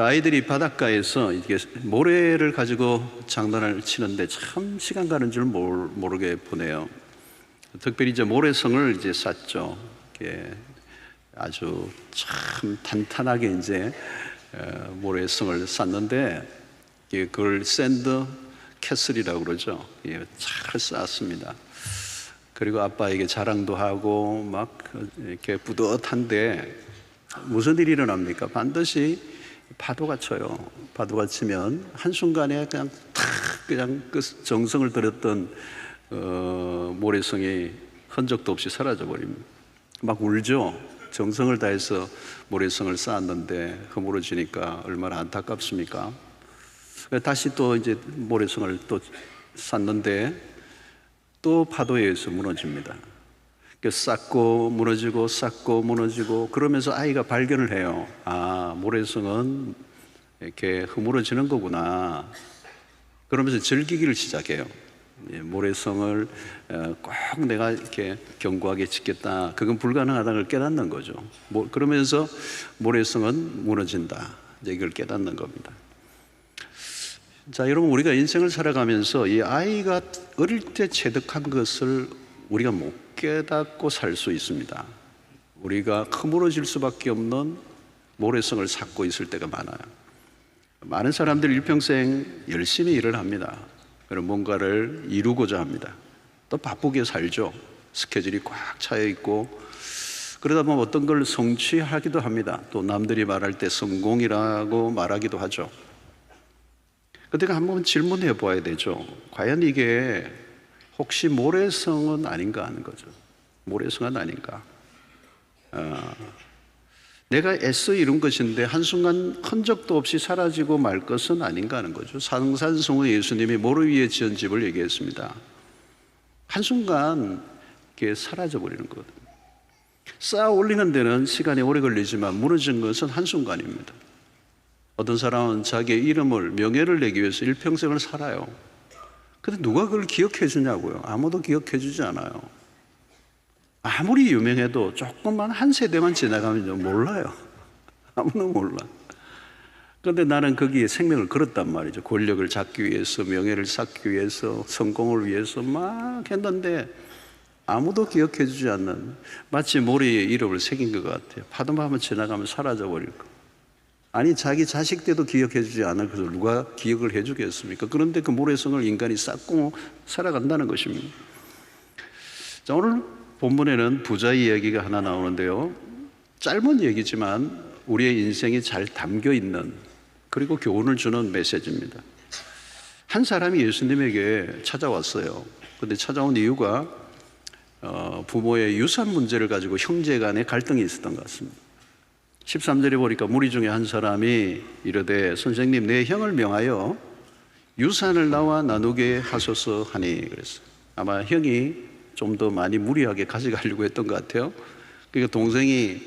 아이들이 바닷가에서 이게 모래를 가지고 장난을 치는데 참 시간 가는 줄 모르게 보내요. 특별히 이제 모래성을 이제 쌓죠. 이게 아주 참 탄탄하게 이제 모래성을 쌓는데 그걸 샌드 캐슬이라고 그러죠. 잘 쌓았습니다. 그리고 아빠에게 자랑도 하고 막 이렇게 뿌듯한데 무슨 일이 일어납니까? 반드시 파도가 쳐요. 파도가 치면 한순간에 그냥 탁 그냥 그 정성을 들였던 모래성이 흔적도 없이 사라져 버립니다. 막 울죠. 정성을 다해서 모래성을 쌓았는데 허물어지니까 얼마나 안타깝습니까? 다시 또 이제 모래성을 또 쌓는데 또 파도에 의해서 무너집니다. 쌓고 무너지고 쌓고 무너지고 그러면서 아이가 발견을 해요. 아, 모래성은 이렇게 허물어지는 거구나. 그러면서 즐기기를 시작해요. 모래성을 꼭 내가 이렇게 견고하게 짓겠다. 그건 불가능하다는 걸 깨닫는 거죠. 그러면서 모래성은 무너진다. 이제 이걸 깨닫는 겁니다. 자, 여러분, 우리가 인생을 살아가면서 이 아이가 어릴 때 체득한 것을 우리가 못 깨닫고 살 수 있습니다. 우리가 허물어질 수밖에 없는 모래성을 쌓고 있을 때가 많아요. 많은 사람들이 일평생 열심히 일을 합니다. 그리고 뭔가를 이루고자 합니다. 또 바쁘게 살죠. 스케줄이 꽉 차여 있고 그러다 보면 어떤 걸 성취하기도 합니다. 또 남들이 말할 때 성공이라고 말하기도 하죠. 그런데 한번 질문해 봐야 되죠. 과연 이게 혹시 모래성은 아닌가 하는 거죠. 모래성은 아닌가. 내가 애써 이룬 것인데 한순간 흔적도 없이 사라지고 말 것은 아닌가 하는 거죠. 산산성의 예수님이 모래 위에 지은 집을 얘기했습니다. 한순간 이게 사라져버리는 거거든요. 쌓아 올리는 데는 시간이 오래 걸리지만 무너진 것은 한순간입니다. 어떤 사람은 자기의 이름을, 명예를 내기 위해서 일평생을 살아요. 근데 누가 그걸 기억해 주냐고요. 아무도 기억해 주지 않아요. 아무리 유명해도 조금만 한 세대만 지나가면 몰라요. 아무도 몰라. 그런데 나는 거기에 생명을 걸었단 말이죠. 권력을 잡기 위해서, 명예를 쌓기 위해서, 성공을 위해서 막 했는데 아무도 기억해 주지 않는, 마치 모래에 이름을 새긴 것 같아요. 파도만 한번 지나가면 사라져 버릴 거. 아니, 자기 자식 때도 기억해 주지 않을 것을 누가 기억을 해 주겠습니까? 그런데 그 모래성을 인간이 쌓고 살아간다는 것입니다. 자, 오늘 본문에는 부자 이야기가 하나 나오는데요. 짧은 얘기지만 우리의 인생이 잘 담겨 있는, 그리고 교훈을 주는 메시지입니다. 한 사람이 예수님에게 찾아왔어요. 그런데 찾아온 이유가 부모의 유산 문제를 가지고 형제 간에 갈등이 있었던 것 같습니다. 13절에 보니까 무리 중에 한 사람이 이르되 선생님, 내 형을 명하여 유산을 나와 나누게 하소서 하니 그랬어요. 아마 형이 좀 더 많이 무리하게 가져가려고 했던 것 같아요. 그러니까 동생이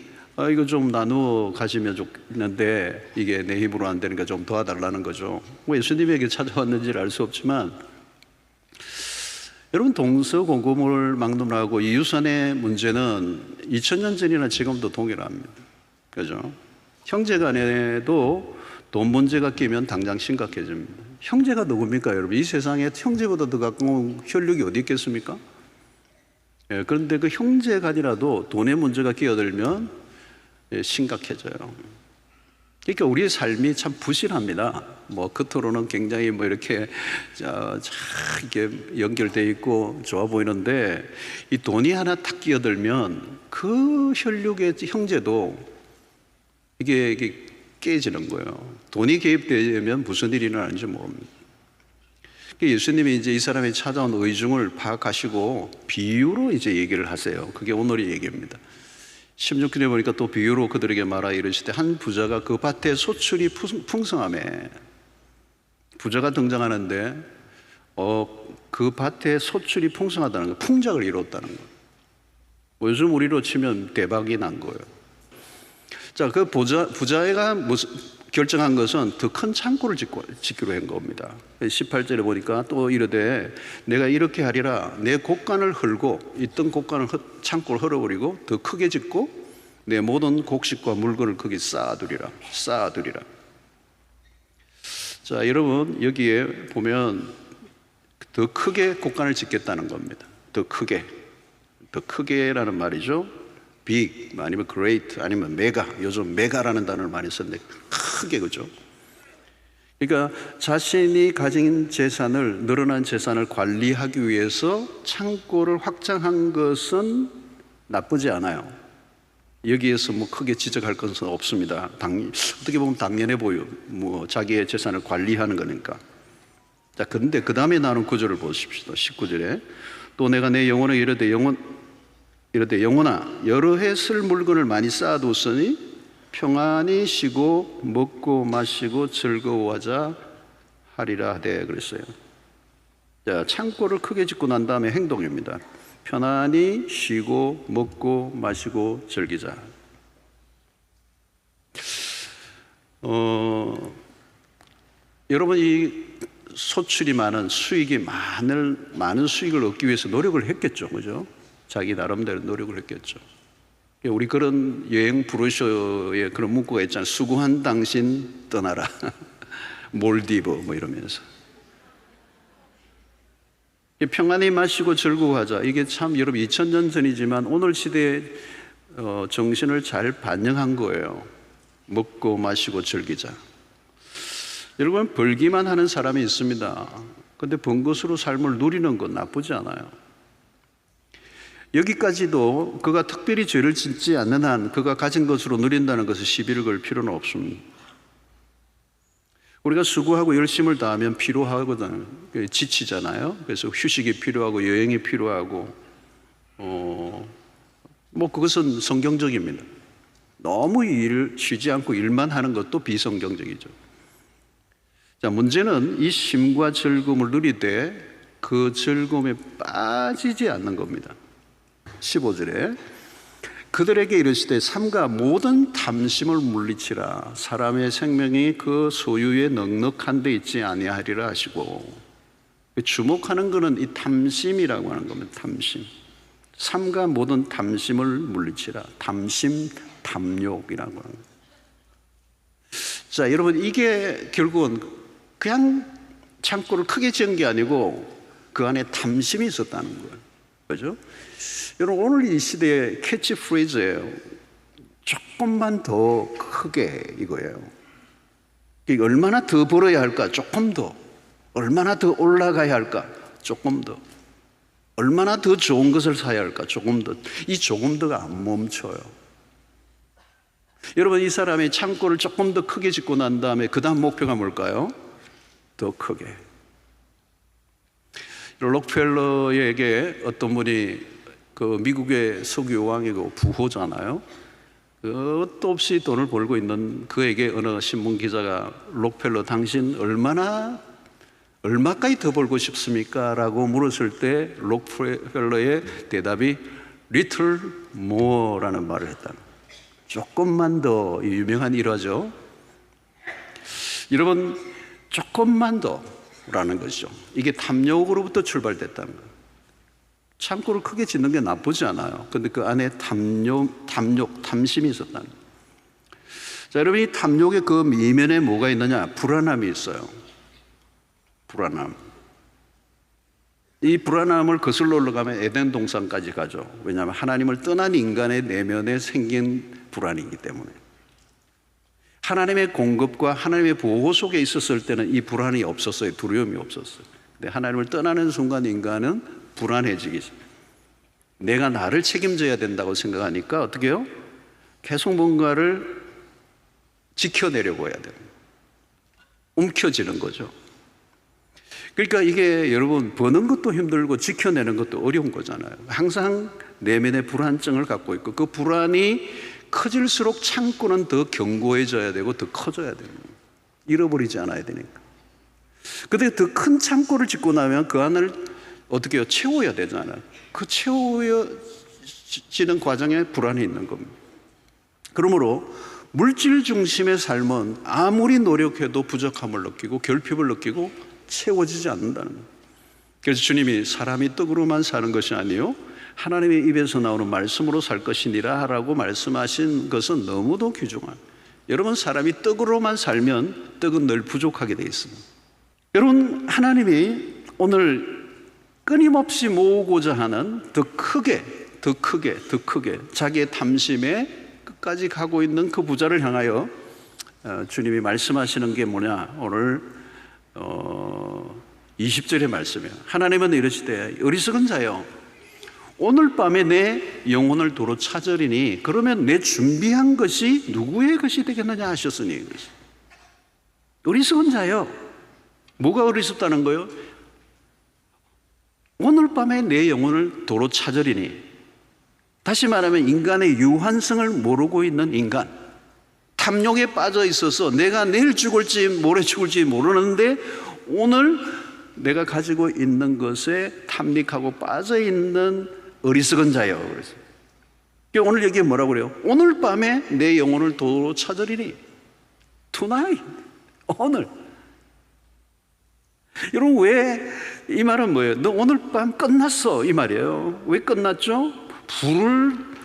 이거 좀 나누어 가시면 좋겠는데 이게 내 힘으로 안 되니까 좀 도와달라는 거죠. 뭐 예수님에게 찾아왔는지를 알 수 없지만 여러분, 동서고금을 막론하고 이 유산의 문제는 2000년 전이나 지금도 동일합니다. 그죠? 형제 간에도 돈 문제가 끼면 당장 심각해집니다. 형제가 누굽니까, 여러분? 이 세상에 형제보다 더 가까운 혈육이 어디 있겠습니까? 그런데 그 형제 간이라도 돈의 문제가 끼어들면 심각해져요. 그러니까 우리의 삶이 참 부실합니다. 뭐 겉으로는 굉장히 뭐 이렇게 연결되어 있고 좋아 보이는데 이 돈이 하나 탁 끼어들면 그 혈육의 형제도 이게 깨지는 거예요. 돈이 개입되면 무슨 일이 일어나는지 모릅니다. 예수님이 이제 이 사람이 찾아온 의중을 파악하시고 비유로 이제 얘기를 하세요. 그게 오늘의 얘기입니다. 16절에 보니까 또 비유로 그들에게 말하 이르시되 한 부자가 그 밭에 소출이 풍성하매, 부자가 등장하는데 그 밭에 소출이 풍성하다는 거, 풍작을 이뤘다는 거. 요즘 우리로 치면 대박이 난 거예요. 자, 그 부자가 결정한 것은 더 큰 창고를 짓기로 한 겁니다. 18절에 보니까 또 이르되 내가 이렇게 하리라. 내 곡간을 헐고 있던 곡간을 창고를 헐어버리고 더 크게 짓고 내 모든 곡식과 물건을 거기 쌓아두리라. 자, 여러분 여기에 보면 더 크게 곡간을 짓겠다는 겁니다. 더 크게라는 말이죠. big 아니면 great 아니면 mega, 요즘 메가라는 단어를 많이 썼는데 크게, 그죠? 그러니까 자신이 가진 재산을, 늘어난 재산을 관리하기 위해서 창고를 확장한 것은 나쁘지 않아요. 여기에서 뭐 크게 지적할 것은 없습니다. 어떻게 보면 당연해 보여. 뭐 자기의 재산을 관리하는 거니까. 자, 그런데 그 다음에 나오는 구절을 보십시오. 19절에 또 내가 내 영혼에 이르되 영혼아 여러 해 쓸 물건을 많이 쌓아뒀으니 평안히 쉬고 먹고 마시고 즐거워하자 하리라 하되 그랬어요. 자, 창고를 크게 짓고 난 다음에 행동입니다. 편안히 쉬고 먹고 마시고 즐기자. 여러분 이 소출이 많은 수익이 많은 수익을 얻기 위해서 노력을 했겠죠, 그죠? 자기 나름대로 노력을 했겠죠. 우리 그런 여행 브로셔에 그런 문구가 있잖아요. 수고한 당신 떠나라. 몰디브 뭐 이러면서. 평안히 마시고 즐거워하자. 이게 참 여러분 2000년 전이지만 오늘 시대의 정신을 잘 반영한 거예요. 먹고 마시고 즐기자. 여러분 벌기만 하는 사람이 있습니다. 근데 번 것으로 삶을 누리는 건 나쁘지 않아요. 여기까지도 그가 특별히 죄를 짓지 않는 한 그가 가진 것으로 누린다는 것을 시비를 걸 필요는 없습니다. 우리가 수고하고 열심을 다하면 피로하거든요. 지치잖아요. 그래서 휴식이 필요하고 여행이 필요하고 뭐 그것은 성경적입니다. 너무 쉬지 않고 일만 하는 것도 비성경적이죠. 자, 문제는 이 쉼과 즐거움을 누리되 그 즐거움에 빠지지 않는 겁니다. 15절에 그들에게 이르시되 삼가 모든 탐심을 물리치라. 사람의 생명이 그 소유에 넉넉한 데 있지 아니하리라 하시고, 주목하는 것은 이 탐심이라고 하는 겁니다. 탐심. 삼가 모든 탐심을 물리치라. 탐심, 탐욕이라고 하는 거예요. 자, 여러분 이게 결국은 그냥 창고를 크게 지은 게 아니고 그 안에 탐심이 있었다는 거예요. 그죠? 여러분 오늘 이 시대의 캐치프레이즈예요. 조금만 더 크게, 이거예요. 얼마나 더 벌어야 할까? 조금 더. 얼마나 더 올라가야 할까? 조금 더. 얼마나 더 좋은 것을 사야 할까? 조금 더. 이 조금 더가 안 멈춰요. 여러분 이 사람이 창고를 조금 더 크게 짓고 난 다음에 그 다음 목표가 뭘까요? 더 크게. 록펠러에게 어떤 분이 그 미국의 석유 왕이고 부호잖아요. 끝도 없이 돈을 벌고 있는 그에게 어느 신문 기자가 록펠러 당신 얼마까지 더 벌고 싶습니까? 라고 물었을 때 록펠러의 대답이 little more라는 말을 했다. 조금만 더. 유명한 일화죠. 여러분 조금만 더라는 것이죠. 이게 탐욕으로부터 출발됐다는 거예요. 창고를 크게 짓는 게 나쁘지 않아요. 근데 그 안에 탐심이 있었다는 거예요. 자, 여러분 이 탐욕의 그 이면에 뭐가 있느냐? 불안함이 있어요. 불안함. 이 불안함을 거슬러 올라가면 에덴 동산까지 가죠. 왜냐하면 하나님을 떠난 인간의 내면에 생긴 불안이기 때문에. 하나님의 공급과 하나님의 보호 속에 있었을 때는 이 불안이 없었어요. 두려움이 없었어요. 근데 하나님을 떠나는 순간 인간은 불안해지기 시작해요. 내가 나를 책임져야 된다고 생각하니까 어떻게 해요? 계속 뭔가를 지켜내려고 해야 돼요. 움켜쥐는 거죠. 그러니까 이게 여러분 버는 것도 힘들고 지켜내는 것도 어려운 거잖아요. 항상 내면의 불안증을 갖고 있고 그 불안이 커질수록 창고는 더 견고해져야 되고 더 커져야 되는 거예요. 잃어버리지 않아야 되니까. 근데 더 큰 창고를 짓고 나면 그 안을 어떻게 해요? 채워야 되잖아요. 그 채워지는 과정에 불안이 있는 겁니다. 그러므로 물질 중심의 삶은 아무리 노력해도 부족함을 느끼고 결핍을 느끼고 채워지지 않는다는 거예요. 그래서 주님이 사람이 떡으로만 사는 것이 아니요 하나님의 입에서 나오는 말씀으로 살 것이니라 라고 말씀하신 것은 너무도 귀중한, 여러분 사람이 떡으로만 살면 떡은 늘 부족하게 되어 있습니다. 여러분 하나님이 오늘 끊임없이 모으고자 하는 더 크게 자기의 탐심에 끝까지 가고 있는 그 부자를 향하여 주님이 말씀하시는 게 뭐냐, 오늘 20절의 말씀이에요. 하나님은 이러시되 어리석은 자여 오늘 밤에 내 영혼을 도로 찾으리니 그러면 내 준비한 것이 누구의 것이 되겠느냐 하셨으니. 어리석은 자여, 뭐가 어리석다는 거예요? 오늘 밤에 내 영혼을 도로 찾으리니, 다시 말하면 인간의 유한성을 모르고 있는 인간, 탐욕에 빠져 있어서 내가 내일 죽을지 모레 죽을지 모르는데 오늘 내가 가지고 있는 것에 탐닉하고 빠져 있는 어리석은 자요. 그래서 오늘 여기에 뭐라고 그래요? 오늘 밤에 내 영혼을 도로 찾으리니. Tonight, 오늘. 여러분 왜 이 말은 뭐예요? 너 오늘 밤 끝났어 이 말이에요. 왜 끝났죠?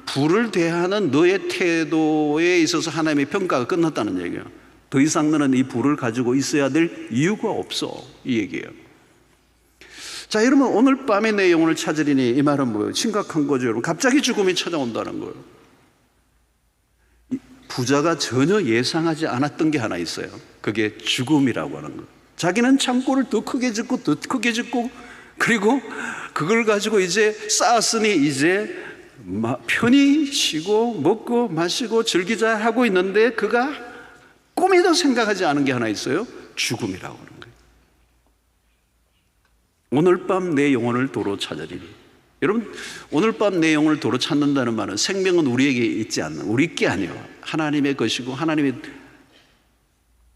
불을 대하는 너의 태도에 있어서 하나님의 평가가 끝났다는 얘기예요. 더 이상 너는 이 불을 가지고 있어야 될 이유가 없어, 이 얘기예요. 자, 여러분 오늘 밤에 내 영혼을 찾으리니 이 말은 뭐예요? 심각한 거죠, 여러분. 갑자기 죽음이 찾아온다는 거예요. 부자가 전혀 예상하지 않았던 게 하나 있어요. 그게 죽음이라고 하는 거예요. 자기는 창고를 더 크게 짓고 더 크게 짓고 그리고 그걸 가지고 이제 쌓았으니 이제 편히 쉬고 먹고 마시고 즐기자 하고 있는데 그가 꿈에도 생각하지 않은 게 하나 있어요. 죽음이라고 하는 거예요. 오늘 밤 내 영혼을 도로 찾으리니. 여러분 오늘 밤 내 영혼을 도로 찾는다는 말은 생명은 우리에게 있지 않는, 우리 게 아니에요. 하나님의 것이고 하나님이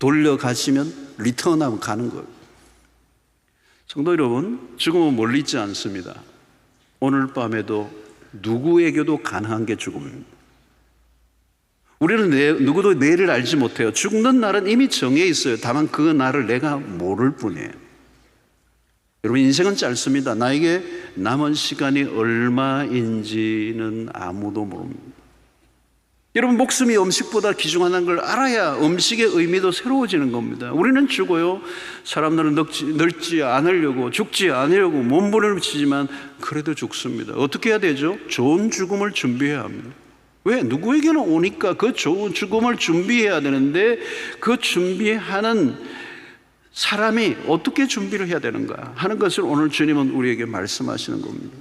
돌려가시면 리턴하면 가는 거예요. 성도 여러분, 죽음은 멀리 있지 않습니다. 오늘 밤에도 누구에게도 가능한 게 죽음입니다. 우리는 누구도 내일을 알지 못해요. 죽는 날은 이미 정해 있어요. 다만 그 날을 내가 모를 뿐이에요. 여러분 인생은 짧습니다. 나에게 남은 시간이 얼마인지는 아무도 모릅니다. 여러분 목숨이 음식보다 귀중하다는 걸 알아야 음식의 의미도 새로워지는 겁니다. 우리는 죽어요. 사람들은 늙지 않으려고, 죽지 않으려고 몸부림치지만 그래도 죽습니다. 어떻게 해야 되죠? 좋은 죽음을 준비해야 합니다. 왜? 누구에게는 오니까 그 좋은 죽음을 준비해야 되는데 그 준비하는 사람이 어떻게 준비를 해야 되는가 하는 것을 오늘 주님은 우리에게 말씀하시는 겁니다.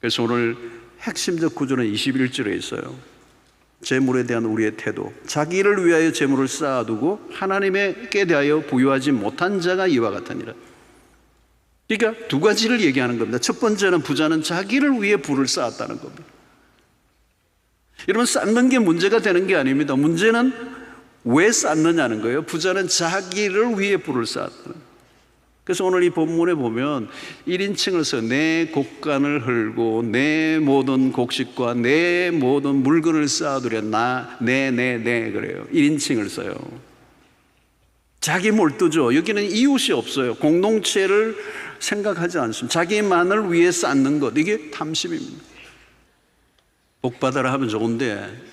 그래서 오늘 핵심적 구조는 21절에 있어요. 재물에 대한 우리의 태도, 자기를 위하여 재물을 쌓아두고 하나님께 대하여 부유하지 못한 자가 이와 같으니라. 그러니까 두 가지를 얘기하는 겁니다. 첫 번째는 부자는 자기를 위해 부를 쌓았다는 겁니다. 여러분 쌓는 게 문제가 되는 게 아닙니다. 문제는 왜 쌓느냐는 거예요. 부자는 자기를 위해 부를 쌓았다. 그래서 오늘 이 본문에 보면 1인칭을 써요. 내 곡간을 헐고 내 모든 곡식과 내 모든 물건을 쌓아두려 내 그래요. 1인칭을 써요. 자기 몰두죠. 여기는 이웃이 없어요. 공동체를 생각하지 않습니다. 자기만을 위해 쌓는 것, 이게 탐심입니다. 복 받아라 하면 좋은데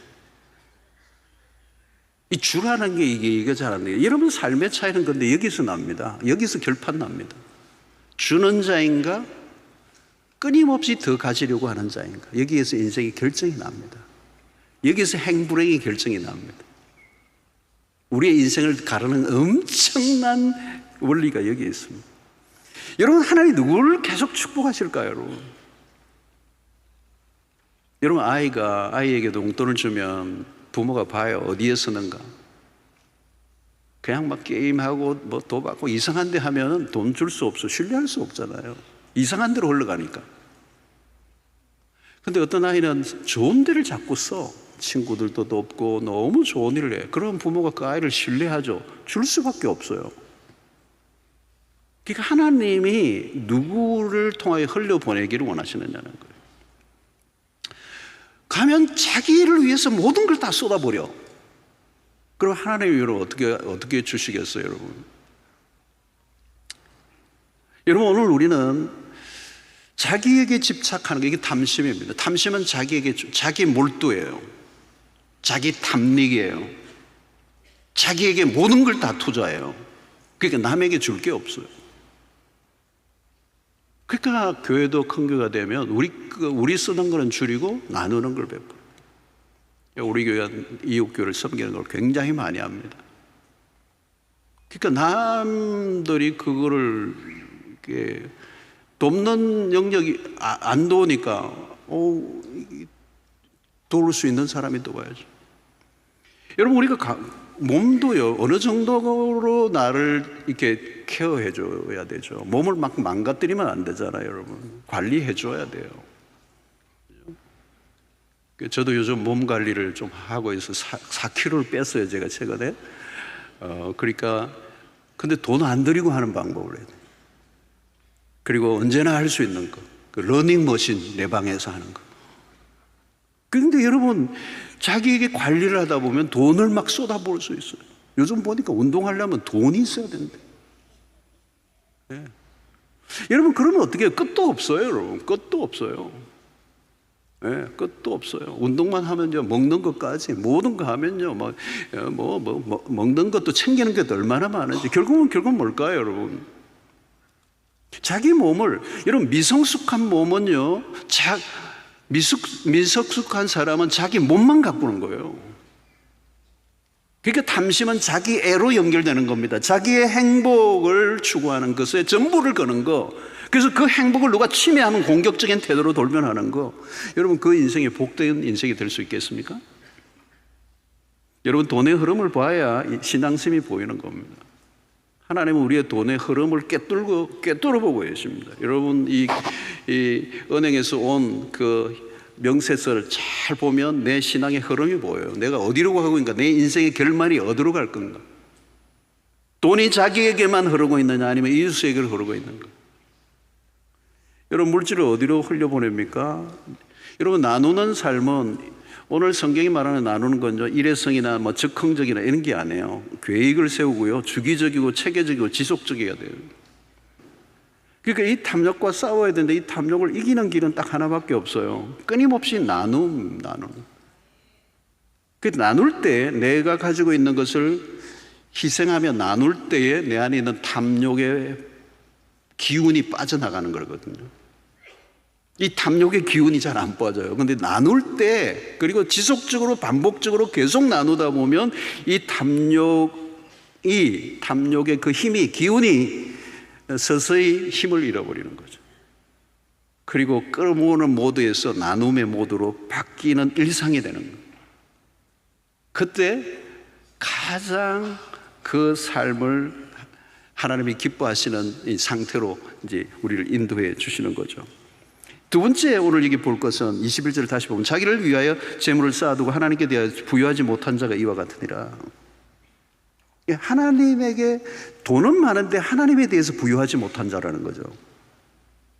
이 주라는 게 이게 잘 안 돼요. 여러분 삶의 차이는 근데 여기서 납니다. 여기서 결판 납니다. 주는 자인가 끊임없이 더 가지려고 하는 자인가, 여기에서 인생의 결정이 납니다. 여기서 행불행의 결정이 납니다. 우리의 인생을 가르는 엄청난 원리가 여기에 있습니다. 여러분 하나님 누구를 계속 축복하실까요? 여러분 아이에게도 용돈을 주면 부모가 봐요. 어디에 쓰는가. 그냥 막 게임하고 뭐 도 받고 이상한 데 하면 돈 줄 수 없어. 신뢰할 수 없잖아요. 이상한 데로 흘러가니까. 근데 어떤 아이는 좋은 데를 자꾸 써. 친구들도 없고 너무 좋은 일을 해. 그럼 부모가 그 아이를 신뢰하죠. 줄 수밖에 없어요. 그러니까 하나님이 누구를 통하여 흘려보내기를 원하시느냐는 거예요. 가면 자기를 위해서 모든 걸 다 쏟아버려. 그럼 하나님이 여러분 어떻게 주시겠어요, 여러분? 여러분, 오늘 우리는 자기에게 집착하는 게 이게 탐심입니다. 탐심은 자기 몰두예요. 자기 탐닉이에요. 자기에게 모든 걸 다 투자해요. 그러니까 남에게 줄 게 없어요. 그러니까 교회도 큰 교회가 되면 우리 쓰는 거는 줄이고 나누는 걸 베풀어요. 우리 교회가 이웃교회를 섬기는 걸 굉장히 많이 합니다. 그러니까 남들이 그거를 이렇게 돕는 영역이 안 도우니까 도울 수 있는 사람이 도와야죠. 여러분, 우리가 몸도요, 어느 정도로 나를 이렇게 케어해 줘야 되죠. 몸을 막 망가뜨리면 안 되잖아요, 여러분. 관리해 줘야 돼요. 저도 요즘 몸 관리를 좀 하고 있어서 4kg를 뺐어요, 제가 최근에. 그러니까 근데 돈 안 들이고 하는 방법을 해야 돼요. 그리고 언제나 할 수 있는 거, 그 러닝머신 내 방에서 하는 거. 그런데 여러분, 자기에게 관리를 하다 보면 돈을 막 쏟아부을 수 있어요. 요즘 보니까 운동하려면 돈이 있어야 된대. 네. 여러분, 그러면 어떻게 해요? 끝도 없어요, 여러분. 끝도 없어요. 네, 끝도 없어요. 운동만 하면요, 먹는 것까지 모든 거 하면요, 먹는 것도 챙기는 게 얼마나 많은지. 결국은 뭘까요, 여러분? 자기 몸을, 여러분, 미성숙한 몸은요, 미성숙한 사람은 자기 몸만 가꾸는 거예요. 그러니까 탐심은 자기 애로 연결되는 겁니다. 자기의 행복을 추구하는 것에 전부를 거는 거. 그래서 그 행복을 누가 침해하면 공격적인 태도로 돌변하는 거. 여러분, 그 인생이 복된 인생이 될 수 있겠습니까? 여러분, 돈의 흐름을 봐야 신앙심이 보이는 겁니다. 하나님은 우리의 돈의 흐름을 꿰뚫어 보고 계십니다. 여러분, 이 은행에서 온 그 명세서를 잘 보면 내 신앙의 흐름이 보여요. 내가 어디로 가고 있는가? 내 인생의 결말이 어디로 갈 건가? 돈이 자기에게만 흐르고 있느냐, 아니면 이웃에게 흐르고 있는가? 여러분, 물질을 어디로 흘려보냅니까? 여러분, 나누는 삶은, 오늘 성경이 말하는 나누는 건요, 일회성이나 즉흥적이나 이런 게 아니에요. 계획을 세우고요, 주기적이고 체계적이고 지속적이어야 돼요. 그러니까 이 탐욕과 싸워야 되는데, 이 탐욕을 이기는 길은 딱 하나밖에 없어요. 끊임없이 나누는. 그 나눌 때, 내가 가지고 있는 것을 희생하며 나눌 때에 내 안에 있는 탐욕의 기운이 빠져나가는 거거든요. 이 탐욕의 기운이 잘 안 빠져요. 그런데 나눌 때, 그리고 지속적으로 반복적으로 계속 나누다 보면 이 탐욕의 그 힘이, 기운이 서서히 힘을 잃어버리는 거죠. 그리고 끌어모으는 모드에서 나눔의 모드로 바뀌는 일상이 되는 거예요. 그때 가장 그 삶을 하나님이 기뻐하시는 이 상태로 이제 우리를 인도해 주시는 거죠. 두 번째, 오늘 여기 볼 것은 21절을 다시 보면, 자기를 위하여 재물을 쌓아두고 하나님께 대하여 부유하지 못한 자가 이와 같으니라. 하나님에게 돈은 많은데 하나님에 대해서 부유하지 못한 자라는 거죠.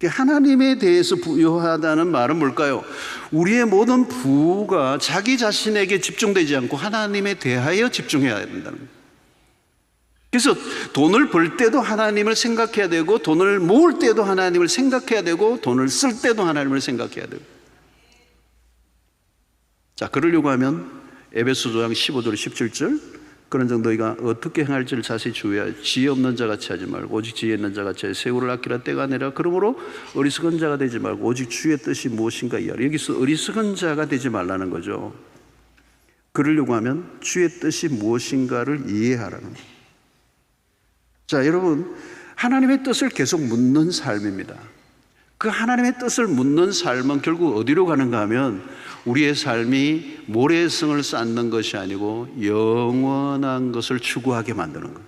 하나님에 대해서 부유하다는 말은 뭘까요? 우리의 모든 부가 자기 자신에게 집중되지 않고 하나님에 대하여 집중해야 된다는 거예요. 그래서 돈을 벌 때도 하나님을 생각해야 되고, 돈을 모을 때도 하나님을 생각해야 되고, 돈을 쓸 때도 하나님을 생각해야 되고. 자, 그러려고 하면 에베소서 15절 17절, 그런즉 너희가 어떻게 행할지를 자세히 주의하여 지혜 없는 자같이 하지 말고 오직 지혜 있는 자같이 세월을 아끼라 때가 아니라. 그러므로 어리석은 자가 되지 말고 오직 주의 뜻이 무엇인가 이해하라. 여기서 어리석은 자가 되지 말라는 거죠. 그러려고 하면 주의 뜻이 무엇인가를 이해하라는 거예요. 자, 여러분, 하나님의 뜻을 계속 묻는 삶입니다. 그 하나님의 뜻을 묻는 삶은 결국 어디로 가는가 하면, 우리의 삶이 모래성을 쌓는 것이 아니고 영원한 것을 추구하게 만드는 거예요.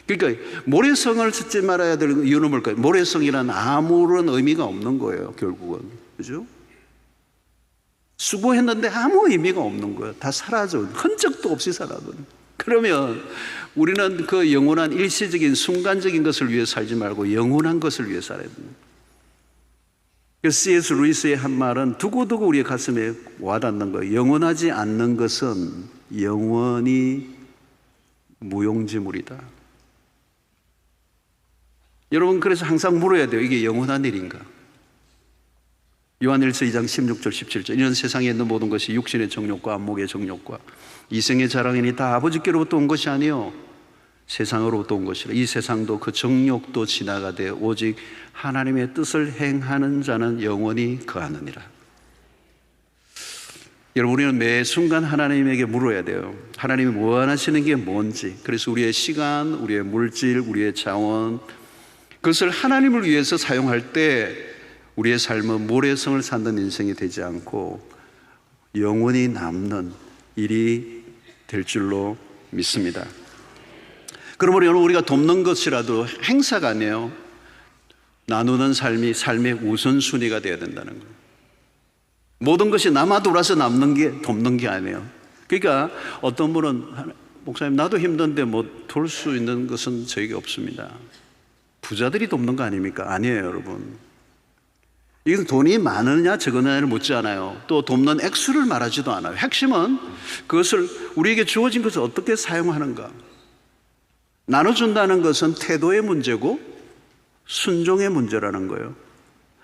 그러니까 모래성을 짓지 말아야 될 이유는 뭘까요? 모래성이란 아무런 의미가 없는 거예요, 결국은. 그죠? 수고했는데 아무 의미가 없는 거예요. 다 사라져. 흔적도 없이 사라져. 그러면 우리는 그 영원한 일시적인 순간적인 것을 위해 살지 말고 영원한 것을 위해 살아야 됩니다. C.S. 루이스의 한 말은 두고두고 우리의 가슴에 와닿는 거예요. 영원하지 않는 것은 영원히 무용지물이다. 여러분, 그래서 항상 물어야 돼요. 이게 영원한 일인가? 요한일서 2장 16절 17절 이런 세상에 있는 모든 것이 육신의 정욕과 안목의 정욕과 이생의 자랑이니 다 아버지께로부터 온 것이 아니요 세상으로부터 온 것이라. 이 세상도 그 정욕도 지나가되 오직 하나님의 뜻을 행하는 자는 영원히 거하느니라. 여러분, 우리는 매 순간 하나님에게 물어야 돼요. 하나님이 원하시는 게 뭔지. 그래서 우리의 시간, 우리의 물질, 우리의 자원, 그것을 하나님을 위해서 사용할 때 우리의 삶은 모래성을 쌓는 인생이 되지 않고 영원히 남는 일이 될 줄로 믿습니다. 그러므로 여러분, 우리가 돕는 것이라도 행사가 아니에요. 나누는 삶이 삶의 우선순위가 되어야 된다는 거예요. 모든 것이 남아 돌아서 남는 게 돕는 게 아니에요. 그러니까 어떤 분은 목사님 나도 힘든데 뭐 도울 수 있는 것은 저에게 없습니다. 부자들이 돕는 거 아닙니까? 아니에요, 여러분. 이건 돈이 많으냐 적으냐를 묻지 않아요. 또 돕는 액수를 말하지도 않아요. 핵심은 그것을 우리에게 주어진 것을 어떻게 사용하는가. 나눠준다는 것은 태도의 문제고 순종의 문제라는 거예요.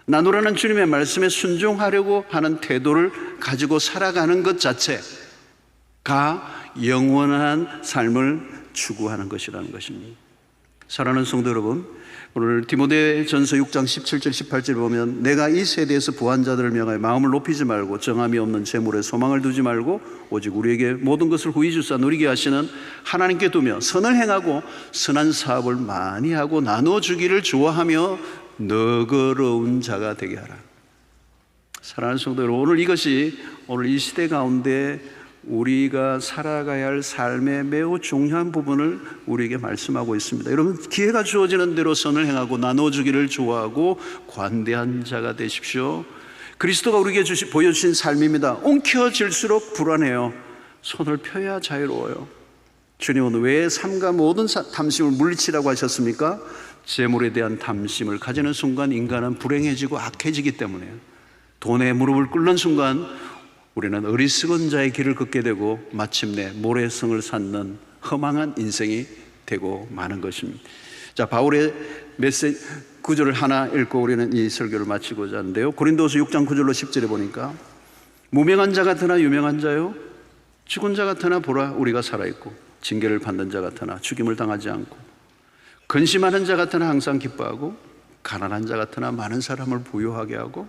나누라는 주님의 말씀에 순종하려고 하는 태도를 가지고 살아가는 것 자체가 영원한 삶을 추구하는 것이라는 것입니다. 사랑하는 성도 여러분, 오늘 디모데전서 6장 17절 18절 보면 내가 이 세대에서 부한 자들을 명하여 마음을 높이지 말고 정함이 없는 재물에 소망을 두지 말고 오직 우리에게 모든 것을 후히 주사 누리게 하시는 하나님께 두며 선을 행하고 선한 사업을 많이 하고 나누어 주기를 좋아하며 너그러운 자가 되게 하라. 사랑하는 성도 여러분, 오늘 이것이 오늘 이 시대 가운데 우리가 살아가야 할 삶의 매우 중요한 부분을 우리에게 말씀하고 있습니다. 여러분, 기회가 주어지는 대로 선을 행하고 나눠주기를 좋아하고 관대한 자가 되십시오. 그리스도가 우리에게 보여주신 삶입니다. 움켜질수록 불안해요. 손을 펴야 자유로워요. 주님은 왜 삶과 모든 탐심을 물리치라고 하셨습니까? 재물에 대한 탐심을 가지는 순간 인간은 불행해지고 악해지기 때문에요. 돈에 무릎을 꿇는 순간 우리는 어리석은 자의 길을 걷게 되고 마침내 모래성을 쌓는 허망한 인생이 되고 마는 것입니다. 자, 바울의 메시지 구절을 하나 읽고 우리는 이 설교를 마치고자 하는데요. 고린도서 6장 9절로 10절에 보니까 무명한 자 같으나 유명한 자요, 죽은 자 같으나 보라 우리가 살아있고 징계를 받는 자 같으나 죽임을 당하지 않고 근심하는 자 같으나 항상 기뻐하고 가난한 자 같으나 많은 사람을 부유하게 하고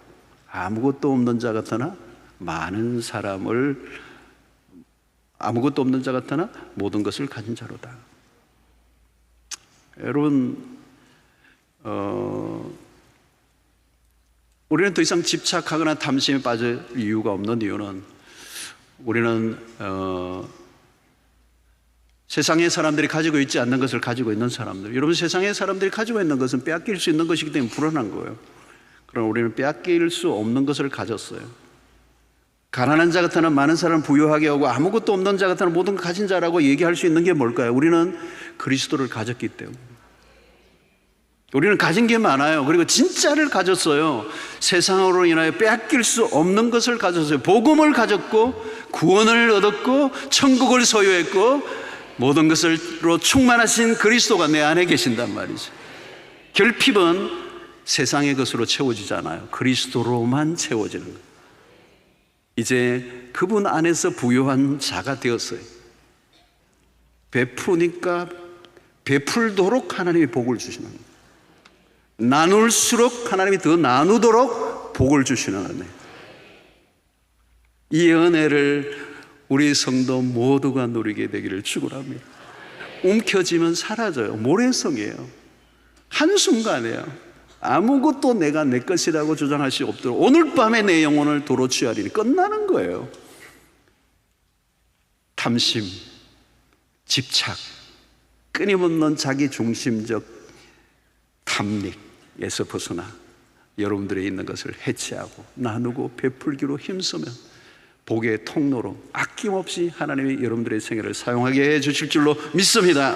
아무것도 없는 자 같으나 많은 사람을 아무것도 없는 자 같으나 모든 것을 가진 자로다. 여러분, 우리는 더 이상 집착하거나 탐심에 빠질 이유가 없는 이유는 우리는 세상의 사람들이 가지고 있지 않는 것을 가지고 있는 사람들. 여러분, 세상의 사람들이 가지고 있는 것은 빼앗길 수 있는 것이기 때문에 불안한 거예요. 그럼 우리는 빼앗길 수 없는 것을 가졌어요. 가난한 자 같으나 많은 사람을 부유하게 하고 아무것도 없는 자 같으나 모든 걸 가진 자라고 얘기할 수 있는 게 뭘까요? 우리는 그리스도를 가졌기 때문에. 우리는 가진 게 많아요. 그리고 진짜를 가졌어요. 세상으로 인하여 빼앗길 수 없는 것을 가졌어요. 복음을 가졌고 구원을 얻었고 천국을 소유했고 모든 것으로 충만하신 그리스도가 내 안에 계신단 말이죠. 결핍은 세상의 것으로 채워지지 않아요. 그리스도로만 채워지는 거예요. 이제 그분 안에서 부유한 자가 되었어요. 베푸니까 베풀도록 하나님이 복을 주시는 거예요. 나눌수록 하나님이 더 나누도록 복을 주시는 은혜. 이 은혜를 우리 성도 모두가 누리게 되기를 축원합니다. 움켜쥐면 사라져요. 모래성이에요. 한순간이에요. 아무것도 내가 내 것이라고 주장할 수 없도록 오늘 밤에 내 영혼을 도로 취하리니 끝나는 거예요. 탐심, 집착, 끊임없는 자기 중심적 탐닉에서 벗어나 여러분들의 있는 것을 해체하고 나누고 베풀기로 힘쓰면 복의 통로로 아낌없이 하나님이 여러분들의 생애를 사용하게 해 주실 줄로 믿습니다.